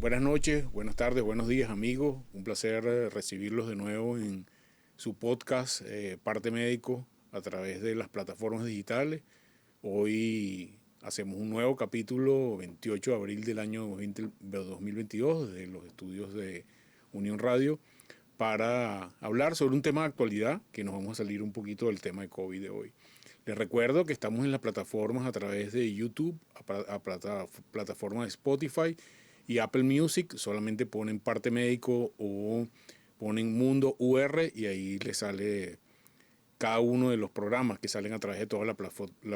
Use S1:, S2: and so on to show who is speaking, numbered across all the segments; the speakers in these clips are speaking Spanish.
S1: Buenas noches, buenas tardes, buenos días amigos. Un placer recibirlos de nuevo en su podcast Parte Médico a través de las plataformas digitales. Hoy hacemos un nuevo capítulo, 28 de abril del año 2022, de los estudios de Unión Radio, para hablar sobre un tema de actualidad, que nos vamos a salir un poquito del tema de COVID de hoy. Les recuerdo que estamos en las plataformas a través de YouTube, a plataformas de Spotify y Apple Music. Solamente ponen Parte Médico o ponen Mundo UR y ahí les sale cada uno de los programas que salen a través de toda la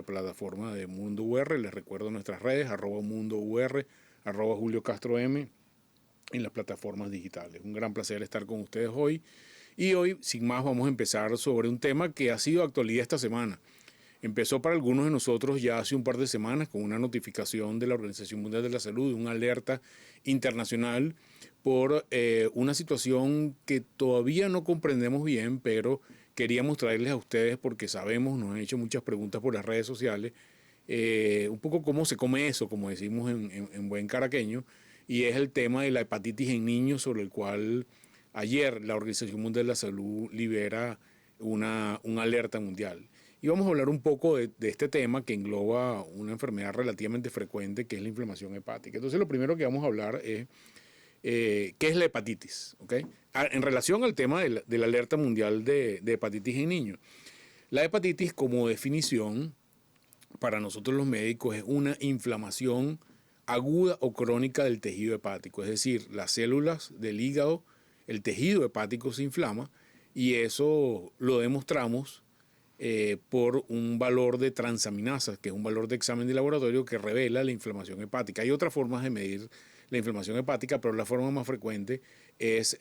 S1: plataforma de Mundo UR. Les recuerdo nuestras redes, @Mundo UR, @Julio Castro M, en las plataformas digitales. Un gran placer estar con ustedes hoy. Y hoy, sin más, vamos a empezar sobre un tema que ha sido actualidad esta semana. Empezó para algunos de nosotros ya hace un par de semanas con una notificación de la Organización Mundial de la Salud, una alerta internacional por una situación que todavía no comprendemos bien, pero queríamos traerles a ustedes porque sabemos, nos han hecho muchas preguntas por las redes sociales, un poco cómo se come eso, como decimos en buen caraqueño, y es el tema de la hepatitis en niños, sobre el cual ayer la Organización Mundial de la Salud libera una alerta mundial. Y vamos a hablar un poco de este tema que engloba una enfermedad relativamente frecuente, que es la inflamación hepática. Entonces lo primero que vamos a hablar es qué es la hepatitis, ¿okay? En relación al tema de la alerta mundial de hepatitis en niños. La hepatitis, como definición para nosotros los médicos, es una inflamación aguda o crónica del tejido hepático, es decir, las células del hígado, el tejido hepático se inflama y eso lo demostramos por un valor de transaminasas, que es un valor de examen de laboratorio que revela la inflamación hepática. Hay otras formas de medir la inflamación hepática, pero la forma más frecuente es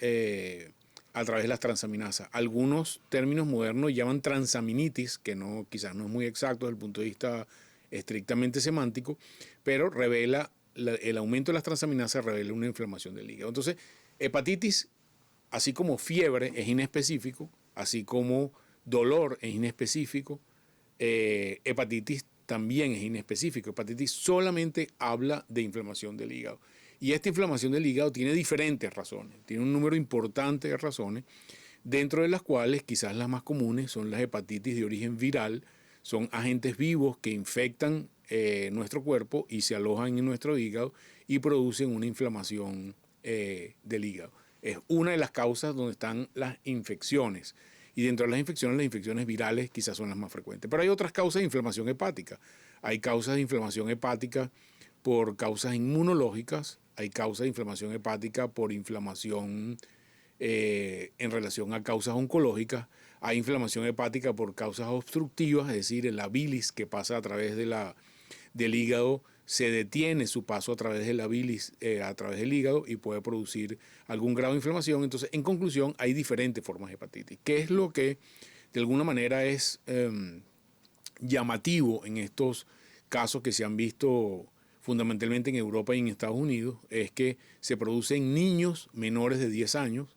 S1: a través de las transaminasas. Algunos términos modernos llaman transaminitis, que no, quizás no es muy exacto desde el punto de vista estrictamente semántico, pero revela el aumento de las transaminasas, revela una inflamación del hígado. Entonces, hepatitis, así como fiebre, es inespecífico, así como dolor es inespecífico, hepatitis también es inespecífico. Hepatitis solamente habla de inflamación del hígado. Y esta inflamación del hígado tiene diferentes razones, tiene un número importante de razones, dentro de las cuales quizás las más comunes son las hepatitis de origen viral, son agentes vivos que infectan nuestro cuerpo y se alojan en nuestro hígado y producen una inflamación del hígado. Es una de las causas donde están las infecciones. Y dentro de las infecciones virales quizás son las más frecuentes. Pero hay otras causas de inflamación hepática. Hay causas de inflamación hepática por causas inmunológicas, hay causas de inflamación hepática por inflamación en relación a causas oncológicas, hay inflamación hepática por causas obstructivas, es decir, la bilis que pasa a través del hígado se detiene su paso a través de la bilis, a través del hígado y puede producir algún grado de inflamación. Entonces, en conclusión, hay diferentes formas de hepatitis. ¿Qué es lo que de alguna manera es llamativo en estos casos que se han visto fundamentalmente en Europa y en Estados Unidos? Es que se produce en niños menores de 10 años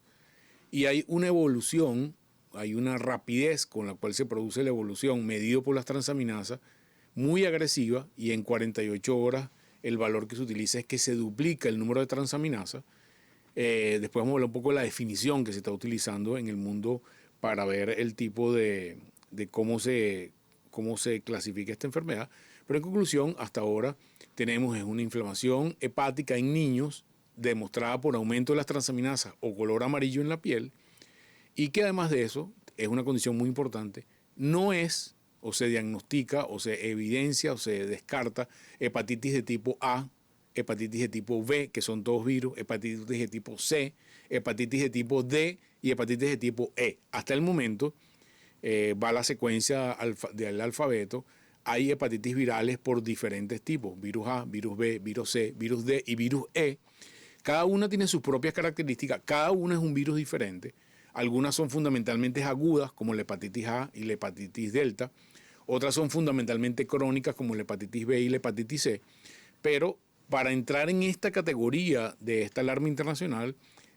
S1: y hay una evolución, hay una rapidez con la cual se produce la evolución medido por las transaminasas muy agresiva, y en 48 horas el valor que se utiliza es que se duplica el número de transaminasas. Después vamos a hablar un poco de la definición que se está utilizando en el mundo para ver el tipo de cómo se clasifica esta enfermedad. Pero en conclusión, hasta ahora tenemos una inflamación hepática en niños demostrada por aumento de las transaminasas o color amarillo en la piel, y que además de eso, es una condición muy importante, no es o se diagnostica o se evidencia o se descarta hepatitis de tipo A, hepatitis de tipo B, que son todos virus, hepatitis de tipo C, hepatitis de tipo D y hepatitis de tipo E. Hasta el momento va la secuencia del alfabeto. Hay hepatitis virales por diferentes tipos, virus A, virus B, virus C, virus D y virus E. Cada una tiene sus propias características, cada una es un virus diferente. Algunas son fundamentalmente agudas, como la hepatitis A y la hepatitis delta. Otras son fundamentalmente crónicas, como la hepatitis B y la hepatitis C. Pero para entrar en esta categoría de esta alarma internacional,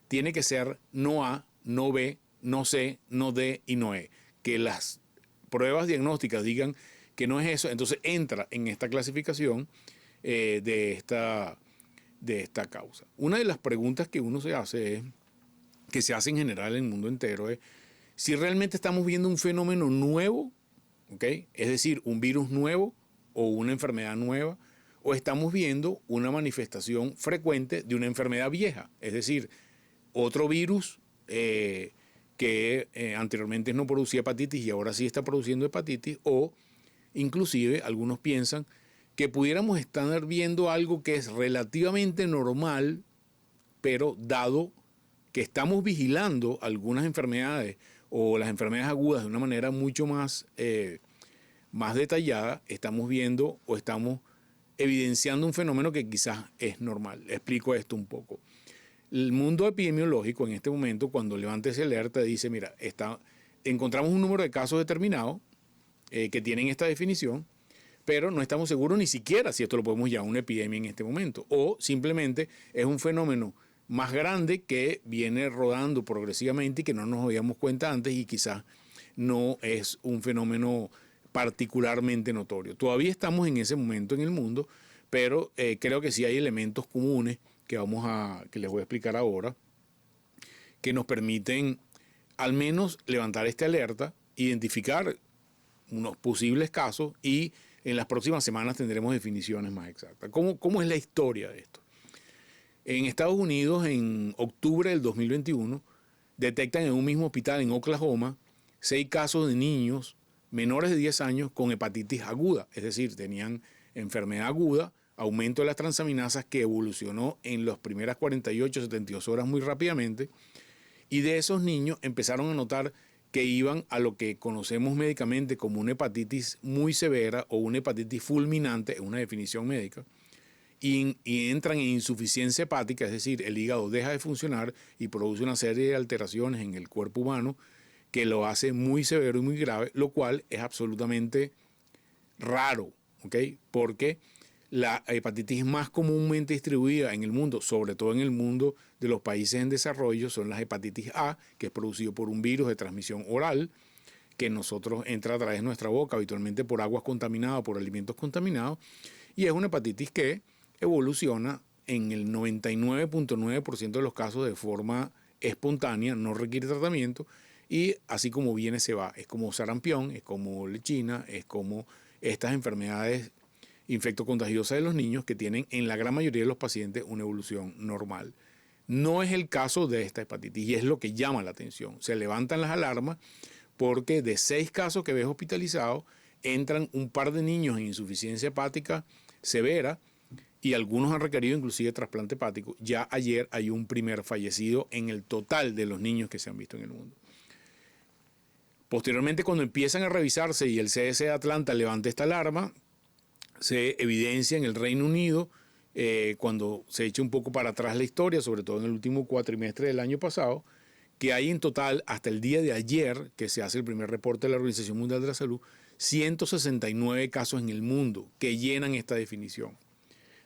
S1: tiene que ser no A, no B, no C, no D y no E. Que las pruebas diagnósticas digan que no es eso, entonces entra en esta clasificación de de esta causa. Una de las preguntas que uno se hace que se hace en general en el mundo entero, es si realmente estamos viendo un fenómeno nuevo, ¿okay? Es decir, un virus nuevo o una enfermedad nueva, o estamos viendo una manifestación frecuente de una enfermedad vieja, es decir, otro virus que anteriormente no producía hepatitis y ahora sí está produciendo hepatitis, o inclusive algunos piensan que pudiéramos estar viendo algo que es relativamente normal, pero dado que estamos vigilando algunas enfermedades o las enfermedades agudas de una manera mucho más detallada, estamos viendo o estamos evidenciando un fenómeno que quizás es normal. Explico esto un poco. El mundo epidemiológico en este momento, cuando levanta ese alerta, dice, mira, encontramos un número de casos determinados que tienen esta definición, pero no estamos seguros ni siquiera si esto lo podemos llamar una epidemia en este momento, o simplemente es un fenómeno más grande que viene rodando progresivamente y que no nos habíamos cuenta antes y quizás no es un fenómeno particularmente notorio. Todavía estamos en ese momento en el mundo, pero creo que sí hay elementos comunes que les voy a explicar ahora, que nos permiten al menos levantar esta alerta, identificar unos posibles casos y en las próximas semanas tendremos definiciones más exactas. ¿Cómo es la historia de esto? En Estados Unidos, en octubre del 2021, detectan en un mismo hospital en Oklahoma 6 casos de niños menores de 10 años con hepatitis aguda, es decir, tenían enfermedad aguda, aumento de las transaminasas que evolucionó en las primeras 48, 72 horas muy rápidamente, y de esos niños empezaron a notar que iban a lo que conocemos médicamente como una hepatitis muy severa o una hepatitis fulminante, es una definición médica, y entran en insuficiencia hepática, es decir, el hígado deja de funcionar y produce una serie de alteraciones en el cuerpo humano que lo hace muy severo y muy grave, lo cual es absolutamente raro, ¿ok? Porque la hepatitis más comúnmente distribuida en el mundo, sobre todo en el mundo de los países en desarrollo, son las hepatitis A, que es producido por un virus de transmisión oral, que nosotros entra a través de nuestra boca, habitualmente por aguas contaminadas, por alimentos contaminados, y es una hepatitis que evoluciona en el 99.9% de los casos de forma espontánea, no requiere tratamiento, y así como viene se va. Es como sarampión, es como lechina, es como estas enfermedades infectocontagiosas de los niños que tienen en la gran mayoría de los pacientes una evolución normal. No es el caso de esta hepatitis y es lo que llama la atención. Se levantan las alarmas porque de 6 casos que ves hospitalizados, entran un par de niños en insuficiencia hepática severa y algunos han requerido inclusive trasplante hepático. Ya ayer hay un primer fallecido en el total de los niños que se han visto en el mundo. Posteriormente, cuando empiezan a revisarse y el CDC de Atlanta levanta esta alarma, se evidencia en el Reino Unido, cuando se echa un poco para atrás la historia, sobre todo en el último cuatrimestre del año pasado, que hay en total, hasta el día de ayer, que se hace el primer reporte de la Organización Mundial de la Salud, 169 casos en el mundo que llenan esta definición,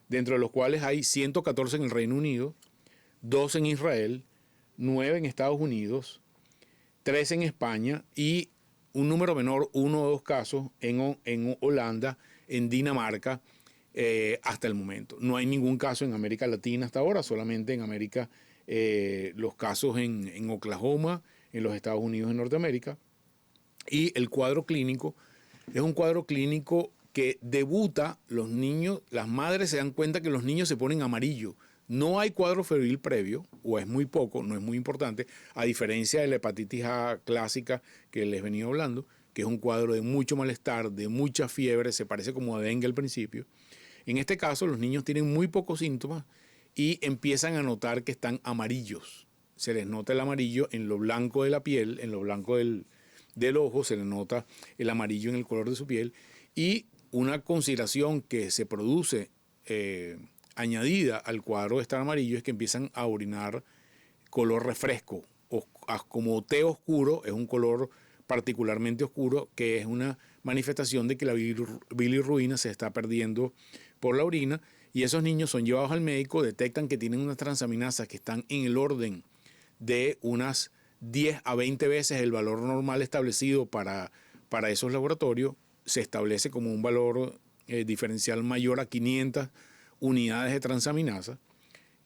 S1: dentro de los cuales hay 114 en el Reino Unido, 2 en Israel, 9 en Estados Unidos, 3 en España y un número menor, 1 o 2 casos en Holanda, en Dinamarca, hasta el momento. No hay ningún caso en América Latina hasta ahora, solamente en América, los casos en Oklahoma, en los Estados Unidos de Norteamérica. Y el cuadro clínico es un cuadro clínico que debuta los niños, las madres se dan cuenta que los niños se ponen amarillo. No hay cuadro febril previo, o es muy poco, no es muy importante, a diferencia de la hepatitis A clásica que les venía hablando, que es un cuadro de mucho malestar, de mucha fiebre, se parece como a dengue al principio. En este caso, los niños tienen muy pocos síntomas y empiezan a notar que están amarillos. Se les nota el amarillo en lo blanco de la piel, en lo blanco del ojo, se les nota el amarillo en el color de su piel, y una consideración que se produce añadida al cuadro de estar amarillo es que empiezan a orinar color refresco, como té oscuro, es un color particularmente oscuro, que es una manifestación de que la bilirruina se está perdiendo por la orina, y esos niños son llevados al médico, detectan que tienen unas transaminasas que están en el orden de unas 10 a 20 veces el valor normal establecido para esos laboratorios. Se establece como un valor diferencial mayor a 500 unidades de transaminasa,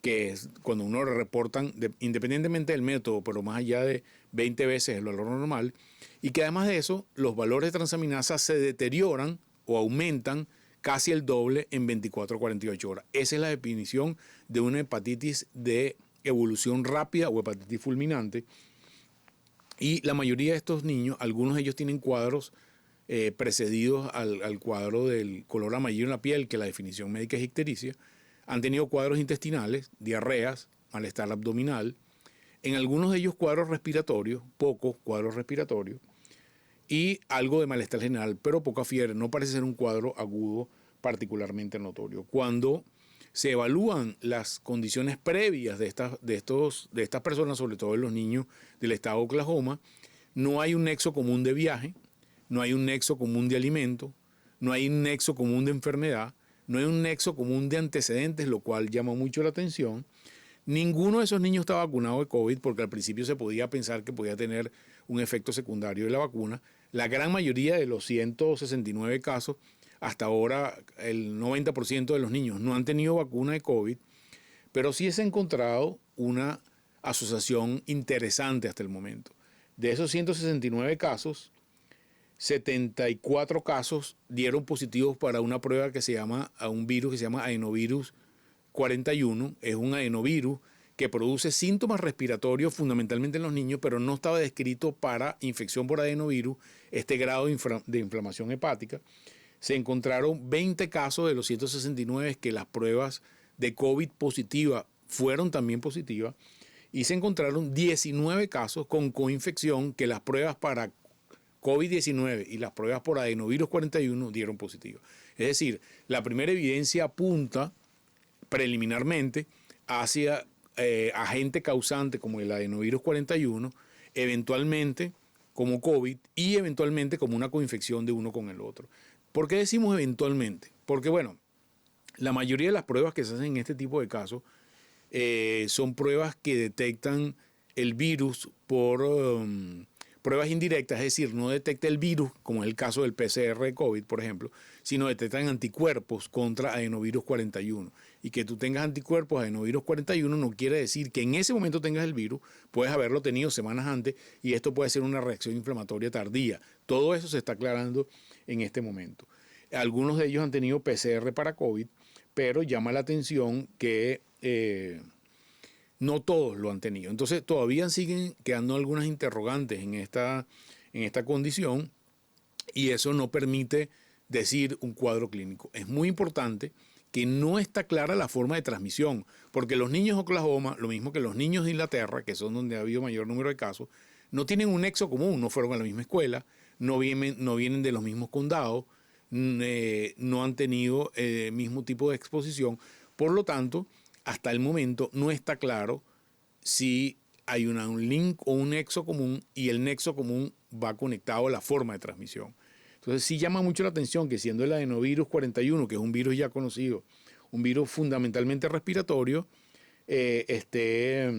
S1: que es cuando uno le reportan, independientemente del método, pero más allá de 20 veces el valor normal, y que además de eso, los valores de transaminasa se deterioran o aumentan casi el doble en 24 a 48 horas. Esa es la definición de una hepatitis de evolución rápida o hepatitis fulminante. Y la mayoría de estos niños, algunos de ellos tienen cuadros precedidos al cuadro del color amarillo en la piel, que la definición médica es ictericia. Han tenido cuadros intestinales, diarreas, malestar abdominal, en algunos de ellos cuadros respiratorios, pocos cuadros respiratorios, y algo de malestar general, pero poca fiebre. No parece ser un cuadro agudo particularmente notorio. Cuando se evalúan las condiciones previas de estas personas, sobre todo en los niños del estado de Oklahoma, no hay un nexo común de viaje, no hay un nexo común de alimento, no hay un nexo común de enfermedad, no hay un nexo común de antecedentes, lo cual llama mucho la atención. Ninguno de esos niños está vacunado de COVID porque al principio se podía pensar que podía tener un efecto secundario de la vacuna. La gran mayoría de los 169 casos, hasta ahora el 90% de los niños no han tenido vacuna de COVID, pero sí se ha encontrado una asociación interesante hasta el momento. De esos 169 casos, 74 casos dieron positivos para una prueba que se llama, a un virus que se llama adenovirus 41. Es un adenovirus que produce síntomas respiratorios fundamentalmente en los niños, pero no estaba descrito para infección por adenovirus, este grado de inflamación hepática. Se encontraron 20 casos de los 169 que las pruebas de COVID positiva fueron también positivas, y se encontraron 19 casos con coinfección que las pruebas para COVID-19 y las pruebas por adenovirus 41 dieron positivo. Es decir, la primera evidencia apunta preliminarmente hacia agente causante como el adenovirus 41, eventualmente como COVID y eventualmente como una coinfección de uno con el otro. ¿Por qué decimos eventualmente? Porque, bueno, la mayoría de las pruebas que se hacen en este tipo de casos son pruebas que detectan el virus por pruebas indirectas, es decir, no detecta el virus, como es el caso del PCR de COVID, por ejemplo, sino detectan anticuerpos contra adenovirus 41. Y que tú tengas anticuerpos a adenovirus 41 no quiere decir que en ese momento tengas el virus, puedes haberlo tenido semanas antes y esto puede ser una reacción inflamatoria tardía. Todo eso se está aclarando en este momento. Algunos de ellos han tenido PCR para COVID, pero llama la atención que no todos lo han tenido. Entonces todavía siguen quedando algunas interrogantes en esta condición y eso no permite decir un cuadro clínico. Es muy importante que no está clara la forma de transmisión, porque los niños de Oklahoma, lo mismo que los niños de Inglaterra, que son donde ha habido mayor número de casos, no tienen un nexo común, no fueron a la misma escuela, no vienen de los mismos condados, no han tenido el mismo tipo de exposición. Por lo tanto, hasta el momento no está claro si hay un link o un nexo común y el nexo común va conectado a la forma de transmisión. Entonces sí llama mucho la atención que siendo el adenovirus 41, que es un virus ya conocido, un virus fundamentalmente respiratorio, esté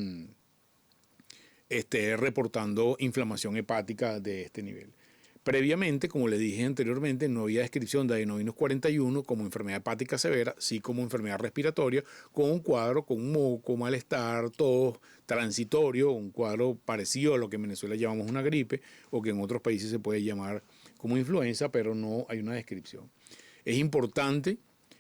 S1: reportando inflamación hepática de este nivel. Previamente, como les dije anteriormente, no había descripción de adenovirus 41 como enfermedad hepática severa, sí como enfermedad respiratoria, con un cuadro con moco, malestar, tos, transitorio, un cuadro parecido a lo que en Venezuela llamamos una gripe o que en otros países se puede llamar como influenza, pero no hay una descripción. Es importante,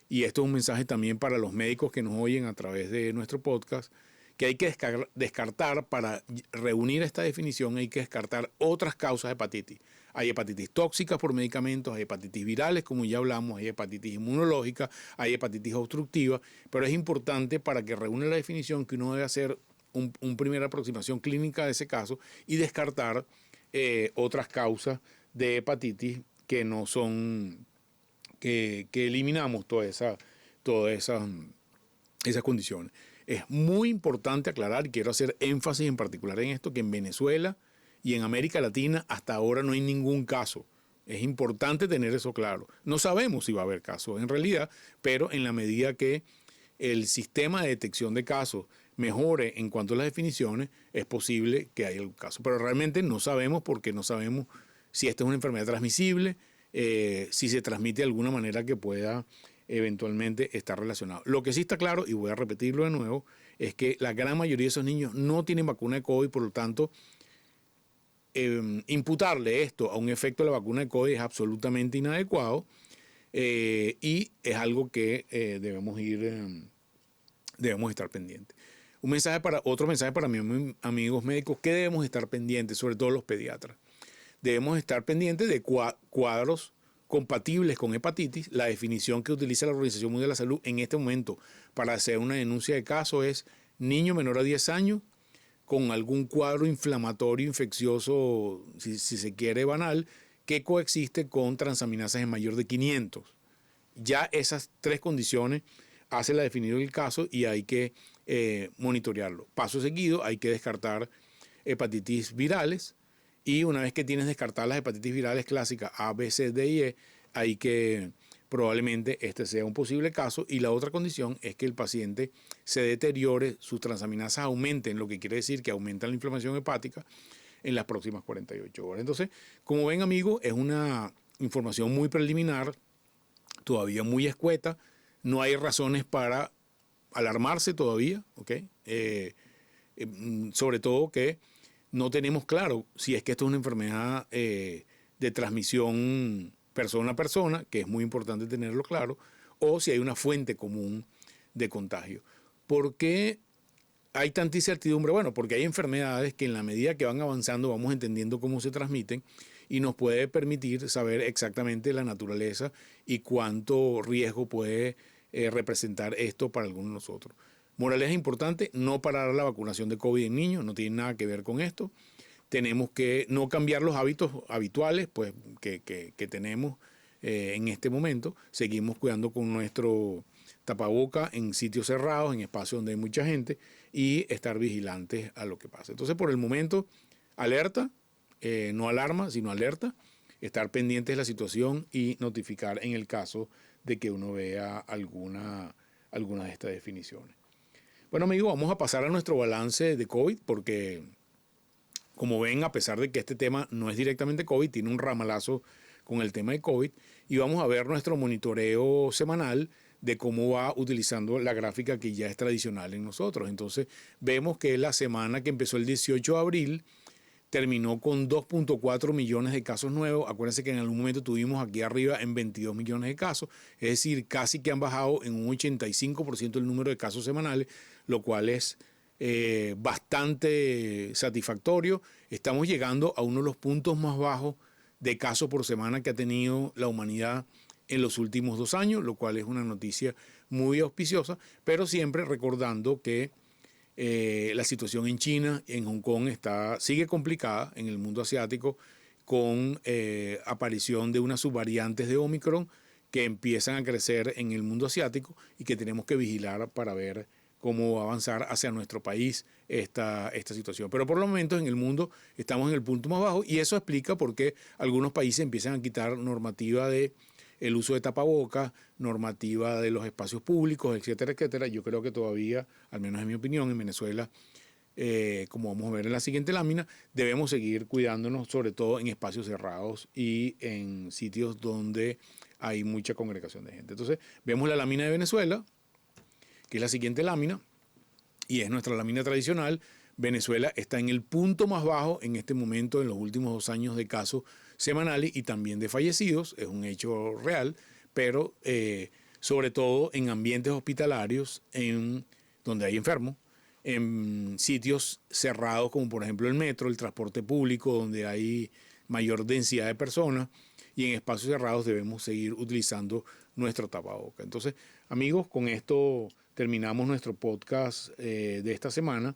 S1: y esto es un mensaje también para los médicos que nos oyen a través de nuestro podcast, que hay que descartar, para reunir esta definición, hay que descartar otras causas de hepatitis. Hay hepatitis tóxicas por medicamentos, hay hepatitis virales, como ya hablamos, hay hepatitis inmunológica, hay hepatitis obstructiva, pero es importante para que reúne la definición que uno debe hacer una primera aproximación clínica de ese caso y descartar otras causas de hepatitis que no son, que eliminamos todas esas condiciones. Es muy importante aclarar, y quiero hacer énfasis en particular en esto, que en Venezuela y en América Latina hasta ahora no hay ningún caso. Es importante tener eso claro. No sabemos si va a haber casos en realidad, pero en la medida que el sistema de detección de casos mejore en cuanto a las definiciones, es posible que haya un caso. Pero realmente no sabemos, porque no sabemos si esta es una enfermedad transmisible, si se transmite de alguna manera que pueda eventualmente está relacionado. Lo que sí está claro, y voy a repetirlo de nuevo, es que la gran mayoría de esos niños no tienen vacuna de COVID, por lo tanto, imputarle esto a un efecto de la vacuna de COVID es absolutamente inadecuado y es algo que debemos estar pendientes. Otro mensaje para mis amigos médicos, que debemos estar pendientes, sobre todo los pediatras. Debemos estar pendientes de cuadros compatibles con hepatitis. La definición que utiliza la Organización Mundial de la Salud en este momento para hacer una denuncia de caso es niño menor a 10 años con algún cuadro inflamatorio, infeccioso, si se quiere, banal, que coexiste con transaminasas en mayor de 500. Ya esas tres condiciones hacen la definición del caso y hay que monitorearlo. Paso seguido, hay que descartar hepatitis virales y una vez que tienes descartadas las hepatitis virales clásicas A, B, C, D y E, hay que probablemente este sea un posible caso, y la otra condición es que el paciente se deteriore, sus transaminasas aumenten, lo que quiere decir que aumenta la inflamación hepática en las próximas 48 horas. Entonces, como ven, amigos, es una información muy preliminar, todavía muy escueta, no hay razones para alarmarse todavía, ¿ok? Sobre todo que no tenemos claro si es que esto es una enfermedad de transmisión persona a persona, que es muy importante tenerlo claro, o si hay una fuente común de contagio. ¿Por qué hay tanta incertidumbre? Bueno, porque hay enfermedades que en la medida que van avanzando vamos entendiendo cómo se transmiten y nos puede permitir saber exactamente la naturaleza y cuánto riesgo puede representar esto para algunos de nosotros. Moraleja importante, no parar la vacunación de COVID en niños, no tiene nada que ver con esto. Tenemos que no cambiar los hábitos habituales pues, que tenemos en este momento. Seguimos cuidando con nuestro tapaboca en sitios cerrados, en espacios donde hay mucha gente, y estar vigilantes a lo que pasa. Entonces, por el momento, alerta, no alarma, sino alerta, estar pendientes de la situación y notificar en el caso de que uno vea alguna de estas definiciones. Bueno, amigos, vamos a pasar a nuestro balance de COVID porque, como ven, a pesar de que este tema no es directamente COVID, tiene un ramalazo con el tema de COVID, y vamos a ver nuestro monitoreo semanal de cómo va utilizando la gráfica que ya es tradicional en nosotros. Entonces, vemos que la semana que empezó el 18 de abril terminó con 2.4 millones de casos nuevos. Acuérdense que en algún momento tuvimos aquí arriba en 22 millones de casos, es decir, casi que han bajado en un 85% el número de casos semanales, lo cual es bastante satisfactorio. Estamos llegando a uno de los puntos más bajos de casos por semana que ha tenido la humanidad en los últimos 2 años, lo cual es una noticia muy auspiciosa, pero siempre recordando que la situación en China, en Hong Kong, sigue complicada en el mundo asiático con aparición de unas subvariantes de Omicron que empiezan a crecer en el mundo asiático y que tenemos que vigilar para ver cómo va a avanzar hacia nuestro país esta situación. Pero por los momentos en el mundo estamos en el punto más bajo y eso explica por qué algunos países empiezan a quitar normativa de el uso de tapabocas, normativa de los espacios públicos, etcétera, etcétera. Yo creo que todavía, al menos en mi opinión, en Venezuela, como vamos a ver en la siguiente lámina, debemos seguir cuidándonos, sobre todo en espacios cerrados y en sitios donde hay mucha congregación de gente. Entonces, vemos la lámina de Venezuela, que es la siguiente lámina, y es nuestra lámina tradicional. Venezuela está en el punto más bajo en este momento en los últimos 2 años de casos semanales y también de fallecidos, es un hecho real, pero sobre todo en ambientes hospitalarios donde hay enfermos, en sitios cerrados como por ejemplo el metro, el transporte público, donde hay mayor densidad de personas, y en espacios cerrados debemos seguir utilizando nuestro tapaboca. Entonces, amigos, con esto terminamos nuestro podcast de esta semana.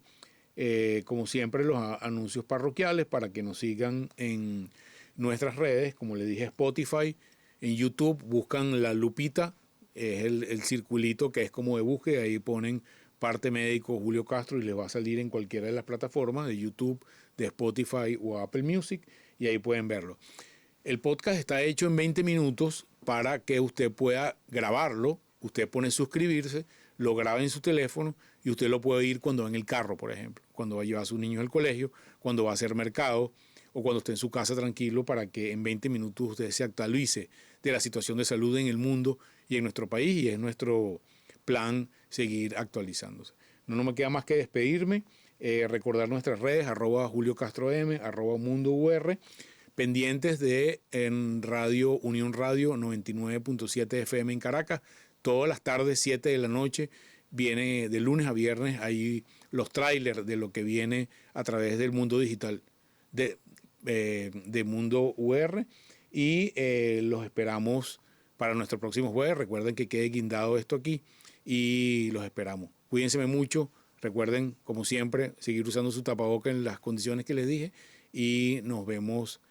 S1: Como siempre, los anuncios parroquiales para que nos sigan en nuestras redes, como les dije, Spotify, en YouTube, buscan la lupita, es el circulito que es como de búsqueda, ahí ponen Parte Médico Julio Castro y les va a salir en cualquiera de las plataformas de YouTube, de Spotify o Apple Music, y ahí pueden verlo. El podcast está hecho en 20 minutos para que usted pueda grabarlo. Usted pone suscribirse, lo graba en su teléfono y usted lo puede oír cuando va en el carro, por ejemplo, cuando va a llevar a sus niños al colegio, cuando va a hacer mercado o cuando esté en su casa tranquilo, para que en 20 minutos usted se actualice de la situación de salud en el mundo y en nuestro país, y es nuestro plan seguir actualizándose. No me queda más que despedirme, recordar nuestras redes, @JulioCastroM, @MundoUR, pendientes de en Radio Unión Radio 99.7 FM en Caracas, todas las tardes, 7 de la noche, viene de lunes a viernes, ahí los trailers de lo que viene a través del mundo digital de Mundo UR, y los esperamos para nuestro próximo jueves. Recuerden que quede guindado esto aquí y los esperamos. Cuídense mucho. Recuerden, como siempre, seguir usando su tapaboca en las condiciones que les dije y nos vemos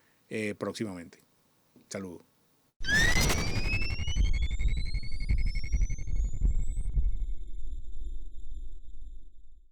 S1: próximamente. Saludos.